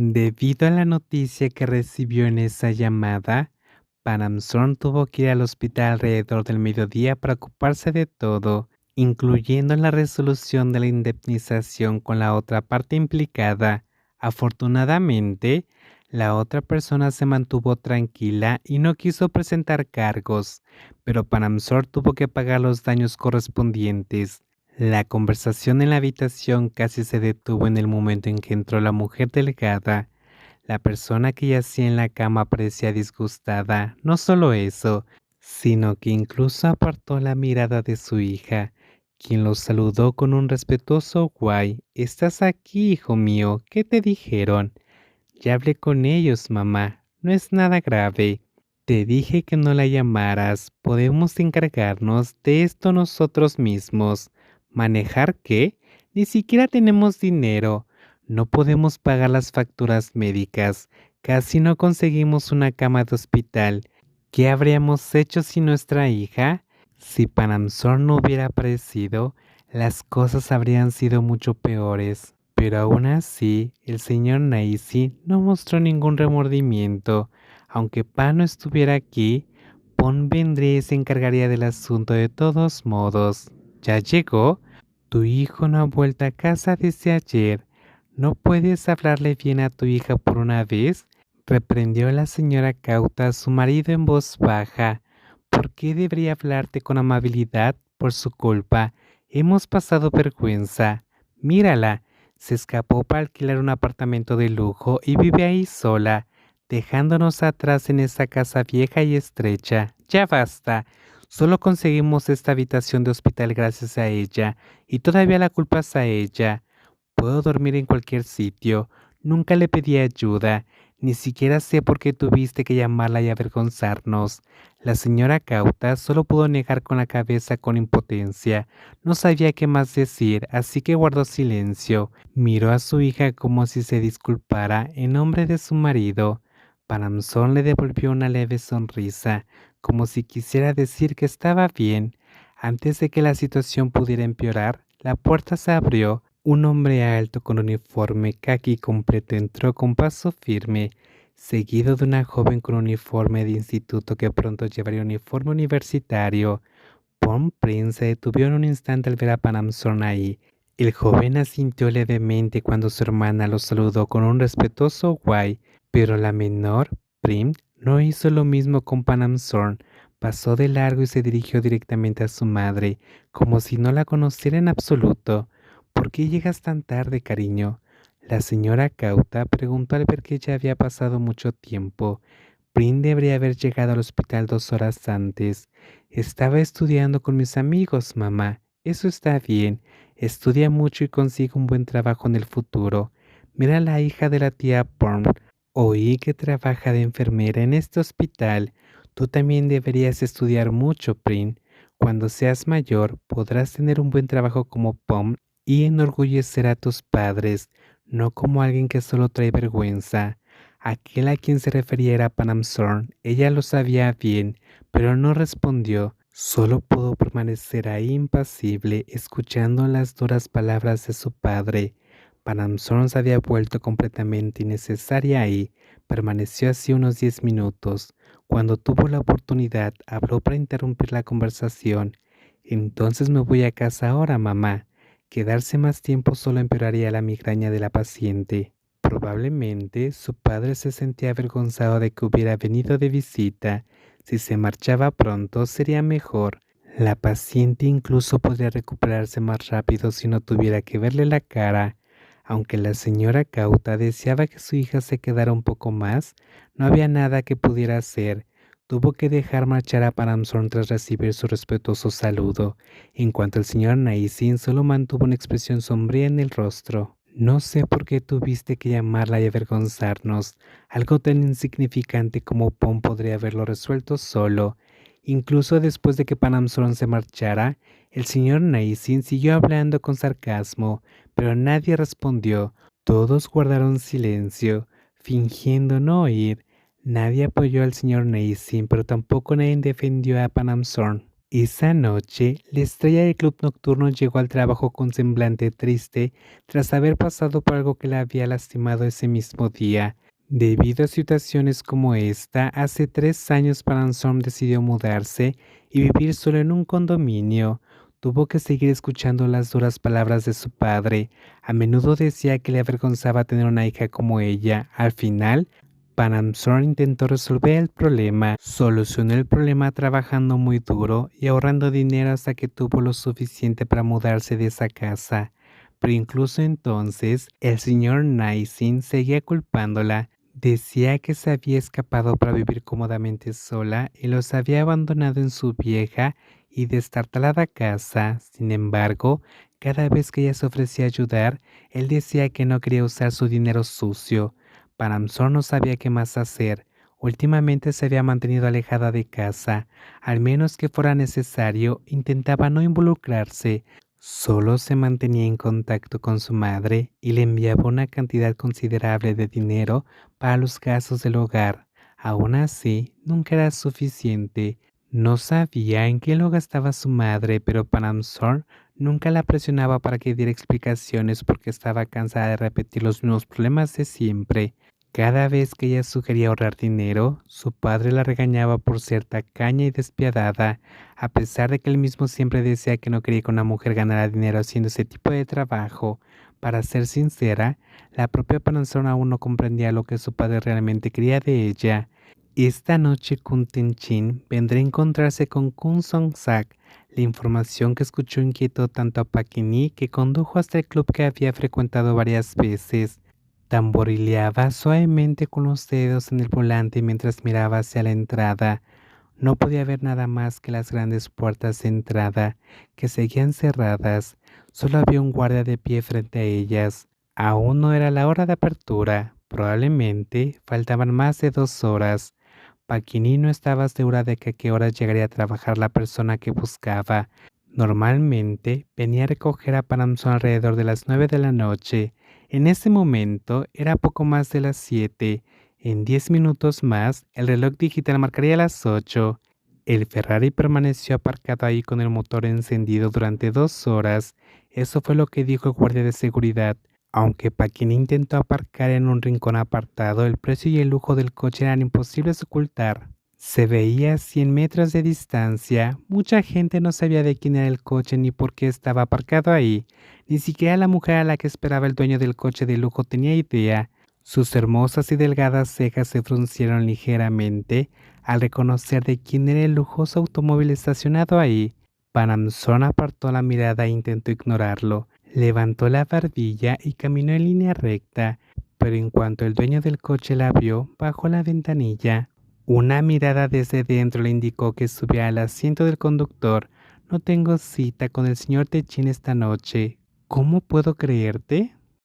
Debido a la noticia que recibió en esa llamada, Panamsorn tuvo que ir al hospital alrededor del mediodía para ocuparse de todo, incluyendo la resolución de la indemnización con la otra parte implicada. Afortunadamente, la otra persona se mantuvo tranquila y no quiso presentar cargos, pero Panamsorn tuvo que pagar los daños correspondientes. La conversación en la habitación casi se detuvo en el momento en que entró la mujer delgada. La persona que yacía en la cama parecía disgustada. No solo eso, sino que incluso apartó la mirada de su hija, quien lo saludó con un respetuoso guay. ¿Estás aquí, hijo mío? ¿Qué te dijeron? Ya hablé con ellos, mamá. No es nada grave. Te dije que no la llamaras. Podemos encargarnos de esto nosotros mismos. ¿Manejar qué? Ni siquiera tenemos dinero. No podemos pagar las facturas médicas. Casi no conseguimos una cama de hospital. ¿Qué habríamos hecho sin nuestra hija? Si Panamsor no hubiera aparecido, las cosas habrían sido mucho peores. Pero aún así, el señor Naisi no mostró ningún remordimiento. Aunque Pa no estuviera aquí, Pon vendría y se encargaría del asunto de todos modos. ¿Ya llegó? Tu hijo no ha vuelto a casa desde ayer. ¿No puedes hablarle bien a tu hija por una vez? Reprendió la señora Cauta a su marido en voz baja. ¿Por qué debería hablarte con amabilidad? Por su culpa. Hemos pasado vergüenza. Mírala. Se escapó para alquilar un apartamento de lujo y vive ahí sola, dejándonos atrás en esa casa vieja y estrecha. Ya basta. Solo conseguimos esta habitación de hospital gracias a ella, y todavía la culpa es a ella. Puedo dormir en cualquier sitio. Nunca le pedí ayuda. Ni siquiera sé por qué tuviste que llamarla y avergonzarnos. La señora Cauta solo pudo negar con la cabeza con impotencia. No sabía qué más decir, así que guardó silencio. Miró a su hija como si se disculpara en nombre de su marido. Panamson le devolvió una leve sonrisa, como si quisiera decir que estaba bien. Antes de que la situación pudiera empeorar, la puerta se abrió. Un hombre alto con uniforme caqui completo entró con paso firme, seguido de una joven con uniforme de instituto que pronto llevaría uniforme universitario. Prince se detuvo en un instante al ver a Panamson ahí. El joven asintió levemente cuando su hermana lo saludó con un respetuoso guay, pero la menor, Prim, no hizo lo mismo con Panamson. Pasó de largo y se dirigió directamente a su madre, como si no la conociera en absoluto. ¿Por qué llegas tan tarde, cariño? La señora Cauta preguntó al ver que ya había pasado mucho tiempo. Prim debería haber llegado al hospital 2 horas antes. Estaba estudiando con mis amigos, mamá. Eso está bien. Estudia mucho y consigue un buen trabajo en el futuro. Mira a la hija de la tía Porn. Oí que trabaja de enfermera en este hospital. Tú también deberías estudiar mucho, Prim. Cuando seas mayor, podrás tener un buen trabajo como Pom y enorgullecer a tus padres, no como alguien que solo trae vergüenza. Aquel a quien se refería era Panamsorn. Ella lo sabía bien, pero no respondió. Solo pudo permanecer ahí impasible, escuchando las duras palabras de su padre. Panamsorn se había vuelto completamente innecesaria ahí. Permaneció así unos 10 minutos. Cuando tuvo la oportunidad, habló para interrumpir la conversación. Entonces me voy a casa ahora, mamá. Quedarse más tiempo solo empeoraría la migraña de la paciente. Probablemente su padre se sentía avergonzado de que hubiera venido de visita. Si se marchaba pronto sería mejor. La paciente incluso podría recuperarse más rápido si no tuviera que verle la cara. Aunque la señora Cauta deseaba que su hija se quedara un poco más, no había nada que pudiera hacer. Tuvo que dejar marchar a Paramsorn tras recibir su respetuoso saludo, en cuanto el señor Naisin solo mantuvo una expresión sombría en el rostro. No sé por qué tuviste que llamarla y avergonzarnos. Algo tan insignificante como Pom podría haberlo resuelto solo. Incluso después de que Panamsorn se marchara, el señor Naisin siguió hablando con sarcasmo, pero nadie respondió. Todos guardaron silencio, fingiendo no oír. Nadie apoyó al señor Naisin, pero tampoco nadie defendió a Panamsorn. Esa noche, la estrella del club nocturno llegó al trabajo con semblante triste tras haber pasado por algo que la había lastimado ese mismo día. Debido a situaciones como esta, hace 3 años Paransom decidió mudarse y vivir solo en un condominio. Tuvo que seguir escuchando las duras palabras de su padre. A menudo decía que le avergonzaba tener una hija como ella. Al final, Pan Armstrong intentó resolver el problema. Solucionó el problema trabajando muy duro y ahorrando dinero hasta que tuvo lo suficiente para mudarse de esa casa. Pero incluso entonces, el señor Nysin seguía culpándola. Decía que se había escapado para vivir cómodamente sola y los había abandonado en su vieja y destartalada casa. Sin embargo, cada vez que ella se ofrecía ayudar, él decía que no quería usar su dinero sucio. Paramsor no sabía qué más hacer. Últimamente se había mantenido alejada de casa. Al menos que fuera necesario, intentaba no involucrarse. Solo se mantenía en contacto con su madre y le enviaba una cantidad considerable de dinero para los gastos del hogar. Aún así, nunca era suficiente. No sabía en qué lo gastaba su madre, pero Paramsor nunca la presionaba para que diera explicaciones porque estaba cansada de repetir los mismos problemas de siempre. Cada vez que ella sugería ahorrar dinero, su padre la regañaba por ser tacaña y despiadada, a pesar de que él mismo siempre decía que no quería que una mujer ganara dinero haciendo ese tipo de trabajo. Para ser sincera, la propia Panzona aún no comprendía lo que su padre realmente quería de ella. Esta noche Kun Tenchin vendrá a encontrarse con Kun Song-sak. La información que escuchó inquietó tanto a Pakini que condujo hasta el club que había frecuentado varias veces. Tamborileaba suavemente con los dedos en el volante mientras miraba hacia la entrada. No podía ver nada más que las grandes puertas de entrada, que seguían cerradas. Solo había un guardia de pie frente a ellas. Aún no era la hora de apertura. Probablemente faltaban más de 2 horas. Paquini no estaba segura de que a qué horas llegaría a trabajar la persona que buscaba. Normalmente venía a recoger a Panamson alrededor de las 9 de la noche. En ese momento era poco más de las 7. En 10 minutos más, el reloj digital marcaría las 8. El Ferrari permaneció aparcado ahí con el motor encendido durante 2 horas. Eso fue lo que dijo el guardia de seguridad. Aunque Paquini intentó aparcar en un rincón apartado, el precio y el lujo del coche eran imposibles de ocultar. Se veía a 100 metros de distancia. Mucha gente no sabía de quién era el coche ni por qué estaba aparcado ahí. Ni siquiera la mujer a la que esperaba el dueño del coche de lujo tenía idea. Sus hermosas y delgadas cejas se fruncieron ligeramente al reconocer de quién era el lujoso automóvil estacionado ahí. Panamson apartó la mirada e intentó ignorarlo. Levantó la barbilla y caminó en línea recta, pero en cuanto el dueño del coche la vio, bajó la ventanilla. Una mirada desde dentro le indicó que subía al asiento del conductor. No tengo cita con el señor Techin esta noche. ¿Cómo puedo creerte?